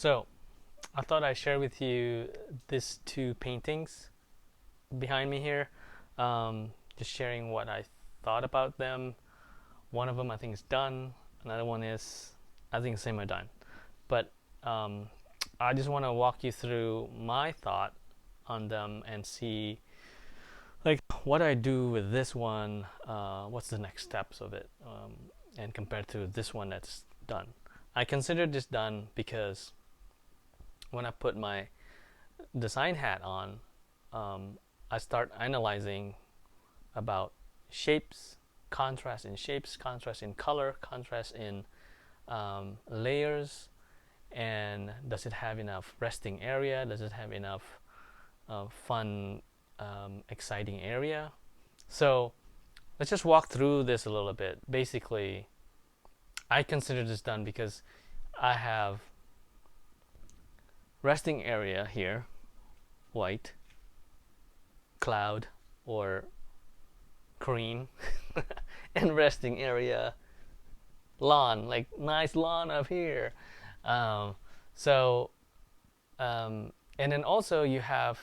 So I thought I'd share with you these two paintings behind me here. Just sharing what I thought about them. One of them I think is done. Another one is I think semi-done. But um, I just want to walk you through my thought on them and see like what I do with this one. What's the next steps of it, and compared to this one that's done. I consider this done because when I put my design hat on, I start analyzing about shapes, contrast in color, contrast in layers, and does it have enough resting area? Does it have enough fun, exciting area? So let's just walk through this a little bit. Basically, I consider this done because I have resting area here, white, cloud, or cream, and resting area, lawn, like nice lawn up here. Um, so, and then also you have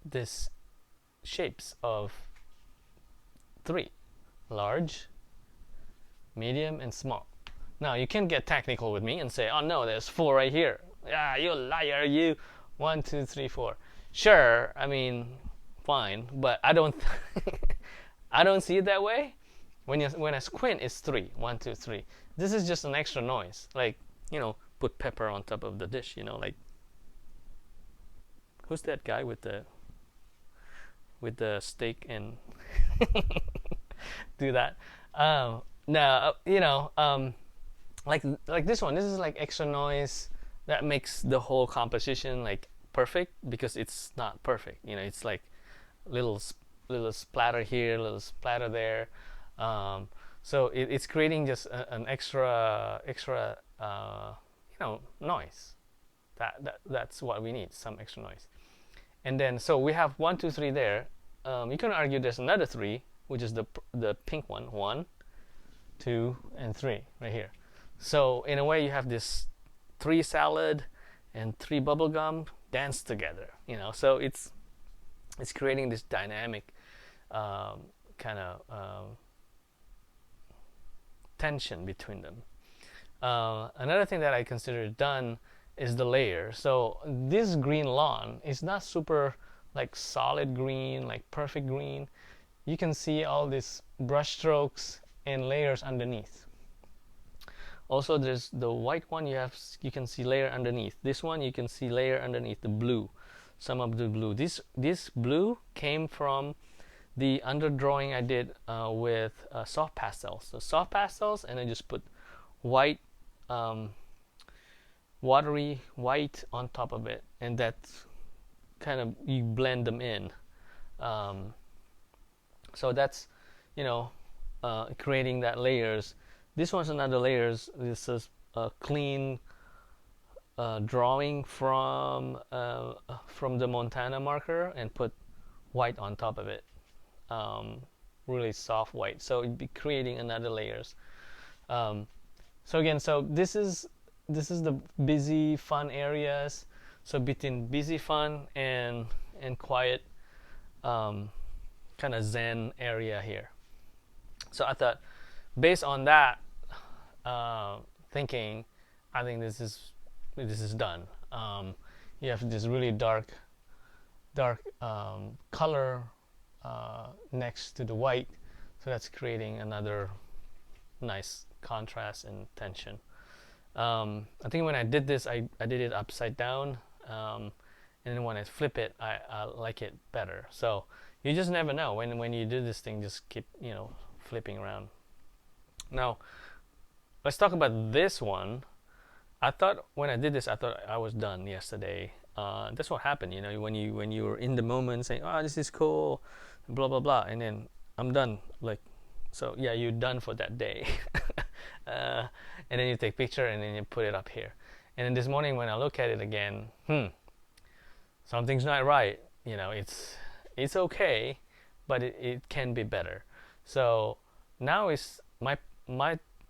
this shapes of three: large, medium, and small. Now you can get technical with me and say, "Oh no, there's four right here." Yeah, you liar, you. One, two, three, four. Sure, I mean, fine, but I don't, I don't see it that way. When I squint, it's three. One, two, three. This is just an extra noise, like put pepper on top of the dish. Like who's that guy with the steak and do that? No, like this one. This is like extra noise that makes the whole composition like perfect because it's not perfect. It's like little little splatter here, little splatter there. Um, so it's creating just an extra noise. That's what we need, some extra noise. And then so we have one, two, three there. You can argue there's another three, which is the pink one. One, two, and three right here. So in a way, you have this three salad and three bubblegum dance together. So it's creating this dynamic kind of tension between them. Another thing that I consider done is the layer. So this green lawn is not super like solid green, like perfect green. You can see all these brush strokes and layers underneath. Also, there's the white one. You can see layer underneath. This one you can see layer underneath the blue. Some of the blue. This blue came from the underdrawing I did with soft pastels. So soft pastels, and I just put white, watery white on top of it, and that kind of you blend them in. Um, so that's creating that layers. This one's another layers. This is a clean drawing from the Montana marker and put white on top of it. Really soft white. So it'd be creating another layers. So again, so this is the busy fun areas. So between busy fun and quiet, kind of zen area here. So I thought, based on that thinking, I think this is done. You have this really dark color next to the white, so that's creating another nice contrast and tension. I think when I did this, I did it upside down, and then when I flip it, I like it better. So you just never know when you do this thing. Just keep flipping around. Now let's talk about this one. I thought when I did this, I thought I was done yesterday. That's what happened, when you were in the moment saying, "Oh, this is cool," blah blah blah, and then I'm done. Like, so yeah, you're done for that day, and then you take picture and then you put it up here. And then this morning when I look at it again, something's not right. It's okay, but it can be better. So now is my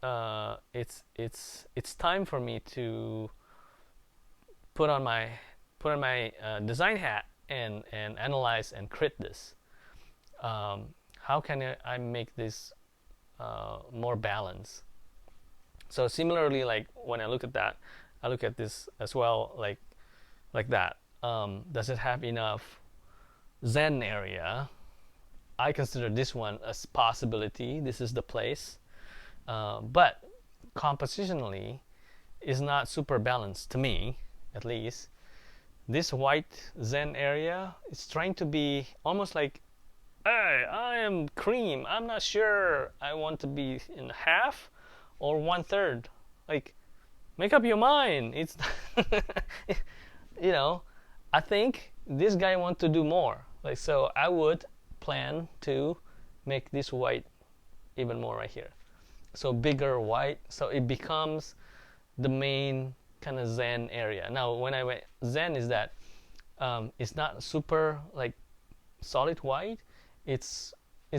it's time for me to put on my design hat and analyze and crit this. How can I make this more balanced? So similarly, like when I look at that, I look at this as well, like that. Does it have enough Zen area? I consider this one as possibility. This is the place, but compositionally is not super balanced to me, at least. This white Zen area is trying to be almost like, hey, I am cream. I'm not sure I want to be in half or 1/3. Like, make up your mind. It's, you know, I think this guy wants to do more. Like, so I would plan to make this white even more right here. So bigger white, so it becomes the main kind of Zen area. Now, when I went Zen, is that it's not super like solid white. It's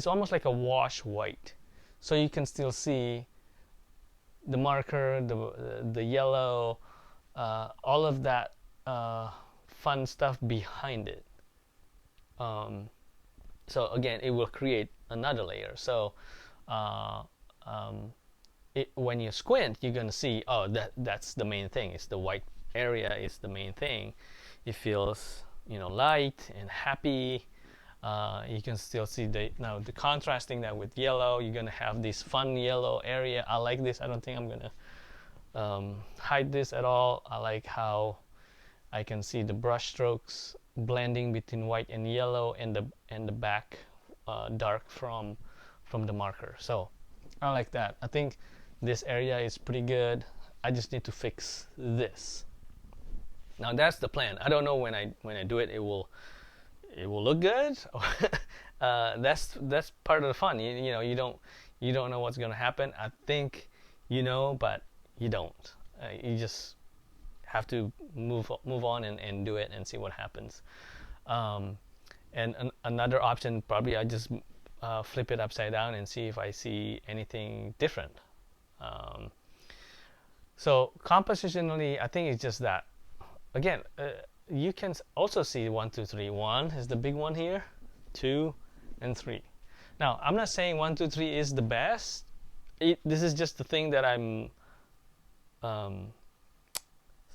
almost like a wash white, so you can still see the marker, the yellow, all of that fun stuff behind it. So again, it will create another layer. So when you squint, you're gonna see, oh, that's the main thing. It's the white area is the main thing. It feels, light and happy. You can still see now the contrasting that with yellow. You're gonna have this fun yellow area. I like this. I don't think I'm gonna hide this at all. I like how I can see the brush strokes blending between white and yellow, and the back dark from the marker. So I like that. I think this area is pretty good. I just need to fix this. Now that's the plan. I don't know when I do it, it will look good. That's part of the fun. You don't know what's gonna happen. I think but you don't. You just have to move on and do it and see what happens. And another option, probably I just flip it upside down and see if I see anything different. So compositionally, I think it's just that. Again, you can also see 1, 2, 3. 1 is the big one here, 2 and 3. Now, I'm not saying 1, 2, 3 is the best. This is just the thing that I'm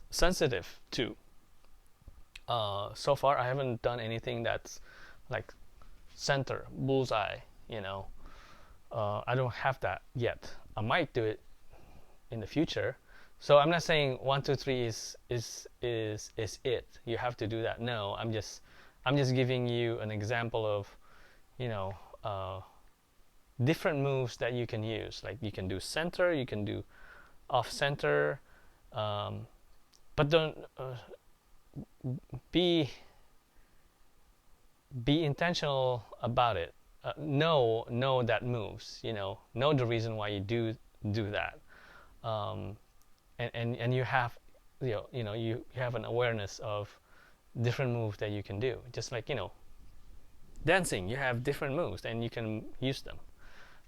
sensitive to. So far, I haven't done anything that's like center, bullseye. I don't have that yet. I might do it in the future. So I'm not saying 1, 2, 3 is it. You have to do that. No, I'm just giving you an example of, different moves that you can use. Like you can do center, you can do off center, but don't be intentional about it. Know that moves. Know the reason why you do that. And you have you have an awareness of different moves that you can do, just like dancing. You have different moves and you can use them,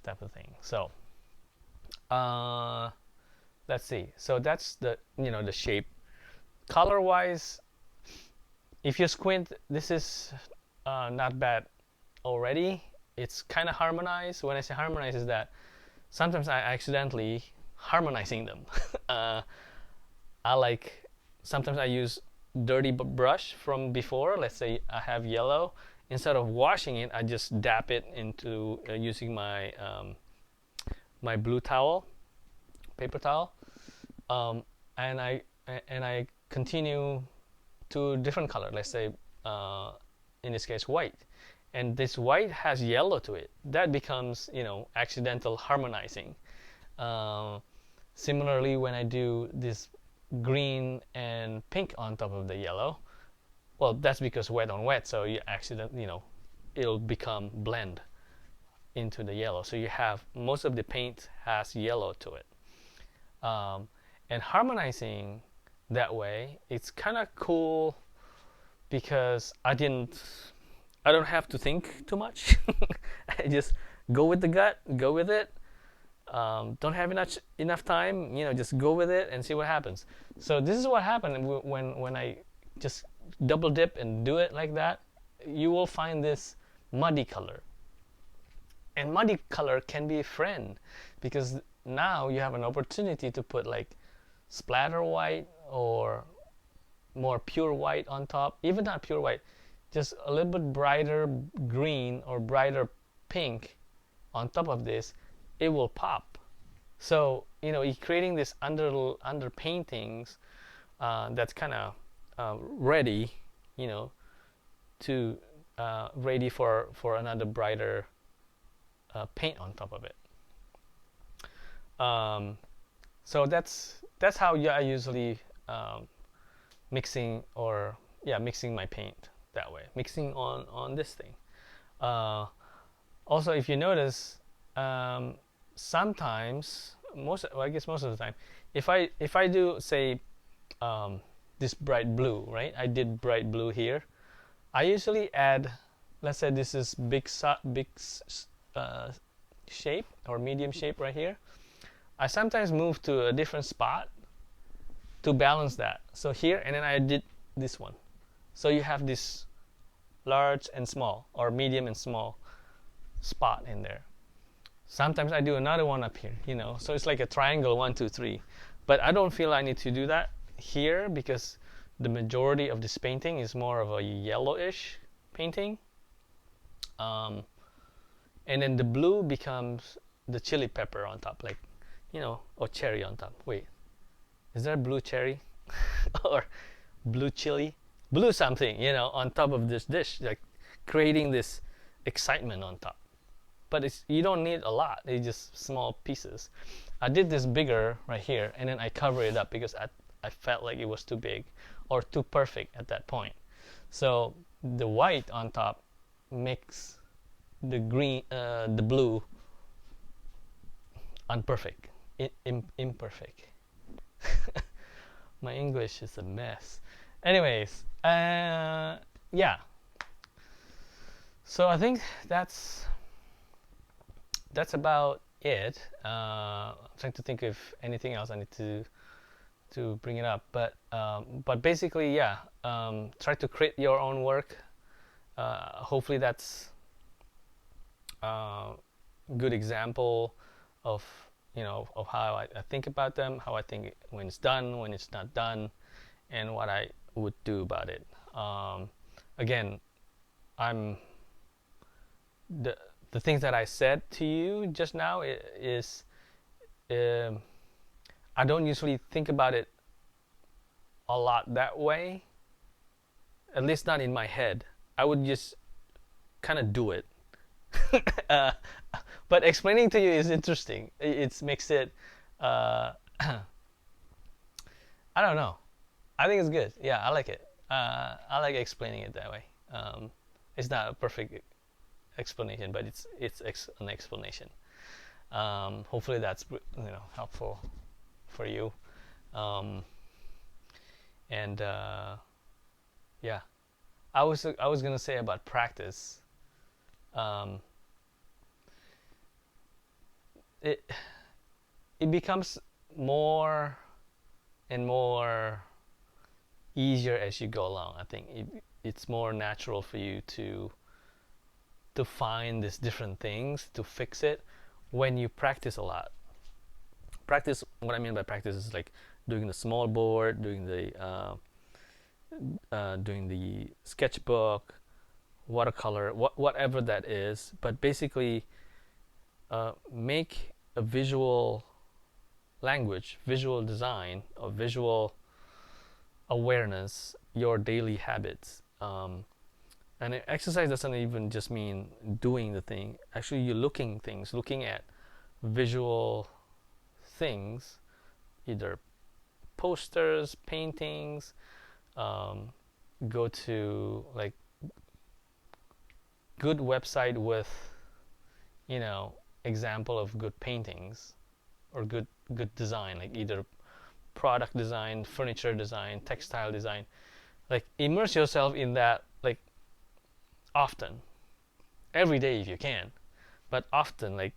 type of thing. So let's see. So that's the the shape. Color wise, if you squint, this is not bad already. It's kind of harmonized. When I say harmonized, is that sometimes I accidentally harmonizing them. Sometimes I use dirty brush from before. Let's say I have yellow. Instead of washing it, I just dab it into using my my blue towel, paper towel, and I continue to different color. Let's say in this case white, and this white has yellow to it. That becomes accidental harmonizing. Similarly, when I do this green and pink on top of the yellow, well, that's because wet on wet, so you it'll become blend into the yellow. So you have most of the paint has yellow to it, and harmonizing that way, it's kind of cool because I don't have to think too much. I just go with the gut, go with it. don't have enough time, just go with it and see what happens. So this is what happened when I just double dip and do it like that. You will find this muddy color, and muddy color can be a friend, because now you have an opportunity to put like splatter white or more pure white on top, even not pure white, just a little bit brighter green or brighter pink on top of this. It will pop. So you're creating this under paintings that's kind of ready, to ready for another brighter paint on top of it. um, so that's how, yeah, I usually mixing, or yeah, mixing my paint that way, mixing on this thing. uh, Also, if you notice, sometimes, well, I guess most of the time, if I do, say, um, this bright blue, right? I did bright blue here. I usually add, let's say this is big uh, shape or medium shape right here. I sometimes move to a different spot to balance that. So here, and then I did this one. So you have this large and small, or medium and small spot in there. Sometimes I do another one up here, so it's like a triangle, 1 2 3. But I don't feel I need to do that here, because the majority of this painting is more of a yellowish painting. And then the blue becomes the chili pepper on top, like, or cherry on top. Wait, is there blue cherry or blue chili, blue something, on top of this dish, like creating this excitement on top. But you don't need a lot, it's just small pieces. I did this bigger right here, and then I cover it up because I felt like it was too big or too perfect at that point. So the white on top makes the green, the blue unperfect, imperfect. My English is a mess. Anyways, yeah. So I think that's about it. I'm trying to think of anything else I need to bring it up, but basically, yeah. Try to create your own work. Hopefully, that's a good example of of how I think about them, how I think when it's done, when it's not done, and what I would do about it. Again, I'm the things that I said to you just now is I don't usually think about it a lot that way, at least not in my head. I would just kind of do it. uh, but explaining to you is interesting. It makes it I don't know, I think it's good. Yeah, I like it. I like explaining it that way. It's not a perfect explanation, but it's an explanation. Hopefully that's helpful for you. Um, and yeah, I was gonna say about practice. Um, it it becomes more and more easier as you go along. I think it's more natural for you to find these different things to fix it when you practice a lot. Practice, what I mean by practice is like doing the small board, doing the sketchbook, watercolor, whatever that is. But basically, make a visual language, visual design, or visual awareness your daily habits. And exercise doesn't even just mean doing the thing. Actually, you're looking at visual things, either posters, paintings. Go to like good website with example of good paintings or good design, like either product design, furniture design, textile design. Like immerse yourself in that, like often, every day if you can, but often, like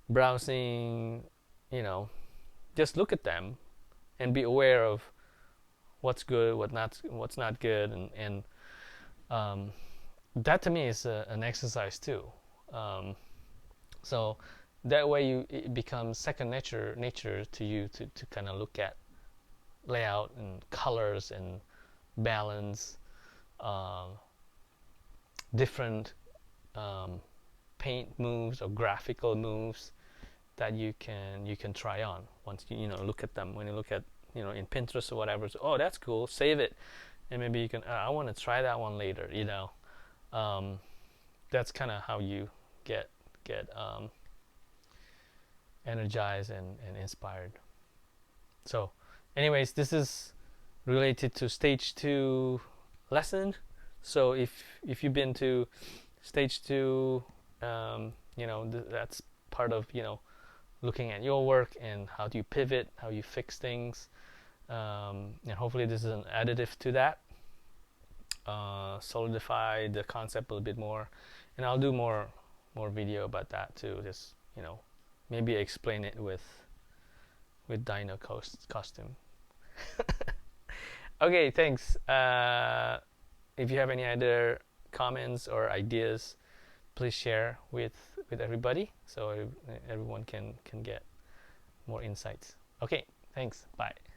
browsing, you know, just look at them and be aware of what's good, what's not good, and um, that to me is an exercise too. Um, so that way it becomes second nature to you to kind of look at layout and colors and balance, um, different um, paint moves or graphical moves that you can try on once you know look at them. When you look at in Pinterest or whatever, so, oh, that's cool, save it, and maybe you can I want to try that one later. Um, that's kind of how you get energized and inspired. So anyways, this is related to stage 2 lesson. So if you've been to stage 2, that's part of looking at your work and how do you pivot, how you fix things, and hopefully this is an additive to that. Solidify the concept a little bit more, and I'll do more video about that too. Just maybe explain it with dino costume. Okay, thanks. If you have any other comments or ideas, please share with everybody so everyone can get more insights. Okay, thanks. Bye.